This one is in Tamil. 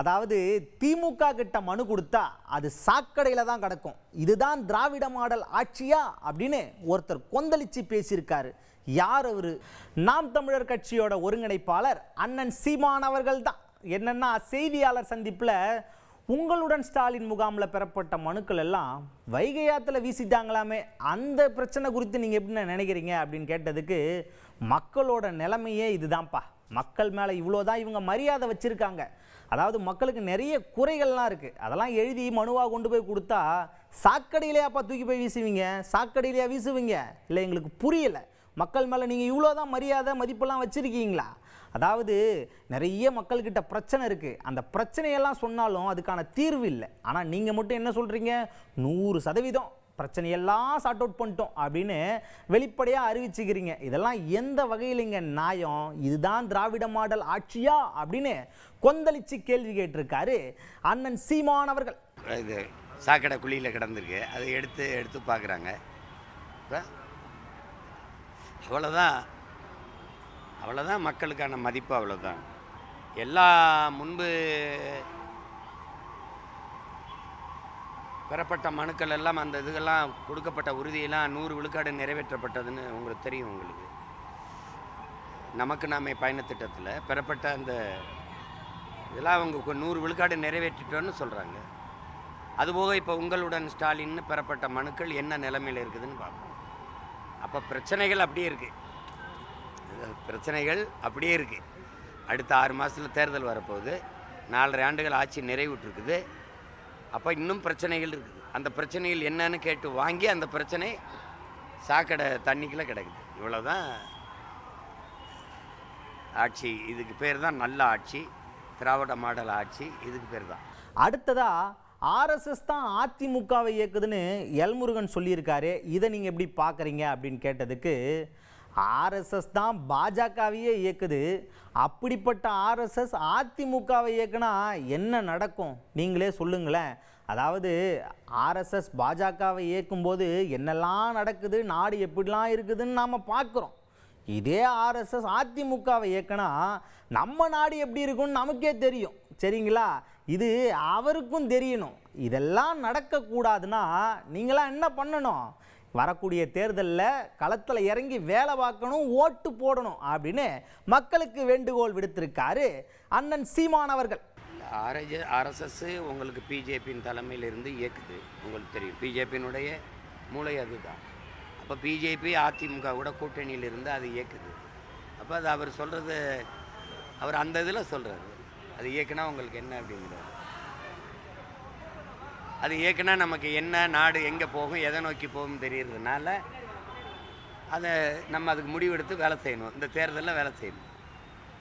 அதாவது திமுக கிட்ட மனு கொடுத்தா அது சாக்கடையில தான் கிடக்கும். இதுதான் திராவிட மாடல் ஆட்சியா அப்படின்னு ஒருத்தர் கொந்தளிச்சு பேசியிருக்காரு. யார் அவரு? நாம் தமிழர் கட்சியோட ஒருங்கிணைப்பாளர் அண்ணன் சீமான் அவர்கள் தான். என்னன்னா, செய்தியாளர் சந்திப்புல உங்களுடன் ஸ்டாலின் முகாமில் பெறப்பட்ட மனுக்கள் எல்லாம் வைகை ஆத்துல வீசிட்டாங்களாமே, அந்த பிரச்சனை குறித்து நீங்கள் எப்படி நினைக்கிறீங்க அப்படின்னு கேட்டதுக்கு, மக்களோட நிலைமையே இதுதான்ப்பா, மக்கள் மேலே இவ்வளோதான் இவங்க மரியாதை வச்சுருக்காங்க. அதாவது மக்களுக்கு நிறைய குறைகள்லாம் இருக்குது, அதெல்லாம் எழுதி மனுவாக கொண்டு போய் கொடுத்தா சாக்கடையிலேயாப்பா தூக்கி போய் வீசுவீங்க, சாக்கடையிலேயா வீசுவீங்க? இல்லை, எங்களுக்கு புரியலை, மக்கள் மேலே நீங்கள் இவ்வளோதான் மரியாதை மதிப்பெல்லாம் வச்சுருக்கீங்களா? அதாவது நிறைய மக்கள்கிட்ட பிரச்சனை இருக்குது, அந்த பிரச்சனையெல்லாம் சொன்னாலும் அதுக்கான தீர்வு இல்லை. ஆனால் நீங்கள் மட்டும் என்ன சொல்கிறீங்க, 100% பிரச்சனையெல்லாம் சார்ட் அவுட் பண்ணிட்டோம் அப்படின்னு வெளிப்படையாக அறிவிச்சுக்கிறீங்க. இதெல்லாம் எந்த வகையில் இங்கே நியாயம்? இதுதான் திராவிட மாடல் ஆட்சியா அப்படின்னு கொந்தளிச்சு கேள்வி கேட்டிருக்காரு அண்ணன் சீமான் அவர்கள். இது சாக்கடை குழியில் கிடந்திருக்கு, அதை எடுத்து பார்க்குறாங்க. அவ்வளோதான் மக்களுக்கான மதிப்பு, அவ்வளோதான். எல்லா முன்பு பெறப்பட்ட மனுக்கள் எல்லாம் அந்த இதுகெல்லாம் கொடுக்கப்பட்ட உறுதியெல்லாம் 100 விழுக்காடு நிறைவேற்றப்பட்டதுன்னு உங்களுக்கு தெரியும். உங்களுக்கு நமக்கு நாமே பயணத்திட்டத்தில் பெறப்பட்ட அந்த இதெல்லாம் அவங்க 100 விழுக்காடு நிறைவேற்றிட்டோன்னு சொல்கிறாங்க. அதுபோக இப்போ உங்களுடன் ஸ்டாலின்னு பெறப்பட்ட மனுக்கள் என்ன நிலைமையில் இருக்குதுன்னு பார்ப்போம். அப்போ பிரச்சனைகள் அப்படியே இருக்குது, அடுத்த 6 மாதத்தில் தேர்தல் வரப்போகுது, 4.5 ஆண்டுகள் ஆட்சி நிறைவுற்றிருக்குது. அப்போ இன்னும் பிரச்சனைகள் இருக்குது. அந்த பிரச்சனைகள் என்னன்னு கேட்டு வாங்கி அந்த பிரச்சனை சாக்கடை தண்ணிக்குள்ளே கிடக்குது. இவ்வளோதான் ஆட்சி. இதுக்கு பேர் தான் நல்ல ஆட்சி, திராவிட மாடல் ஆட்சி, இதுக்கு பேர் தான். அடுத்ததா ஆர்எஸ்எஸ் தான் அதிமுகவை இயக்குதுன்னு எல்முருகன் சொல்லியிருக்காரு. இதை நீங்கள் எப்படி பார்க்குறீங்க அப்படின்னு கேட்டதுக்கு, ஆர்எஸ்எஸ் தான் பாஜகவையே இயக்குது, அப்படிப்பட்ட ஆர்எஸ்எஸ் அதிமுகவை இயக்குனா என்ன நடக்கும் நீங்களே சொல்லுங்களேன். அதாவது ஆர்எஸ்எஸ் பாஜகவை இயக்கும்போது என்னெல்லாம் நடக்குது, நாடு எப்படிலாம் இருக்குதுன்னு நாம் பார்க்குறோம். இதே ஆர்எஸ்எஸ் அதிமுகவை இயக்குனா நம்ம நாடு எப்படி இருக்குன்னு நமக்கே தெரியும், சரிங்களா? இது அவருக்கும் தெரியணும். இதெல்லாம் நடக்கக்கூடாதுன்னா நீங்களாம் என்ன பண்ணணும்? வரக்கூடிய தேர்தலில் களத்தில் இறங்கி வேலை பார்க்கணும், ஓட்டு போடணும் அப்படின்னு மக்களுக்கு வேண்டுகோள் விடுத்திருக்காரு அண்ணன் சீமான் அவர்கள். ஆர்எஸ்எஸ் உங்களுக்கு பிஜேபியின் தலைமையிலிருந்து இயக்குது, உங்களுக்கு தெரியும். பிஜேபியினுடைய மூளை அதுதான். அப்போ பிஜேபி அதிமுக கூட கூட்டணியிலிருந்து அது இயக்குது. அப்போ அது அவர் சொல்கிறது, அவர் அந்த இதில் சொல்கிறாரு, அது இயக்குனா உங்களுக்கு என்ன அப்படிங்கிறார். அது இயக்குனா நமக்கு என்ன, நாடு எங்கே போகும், எதை நோக்கி போகும் தெரியறதுனால அதை நம்ம அதுக்கு முடிவெடுத்து வேலை செய்யணும், இந்த தேர்தலில் வேலை செய்யணும்.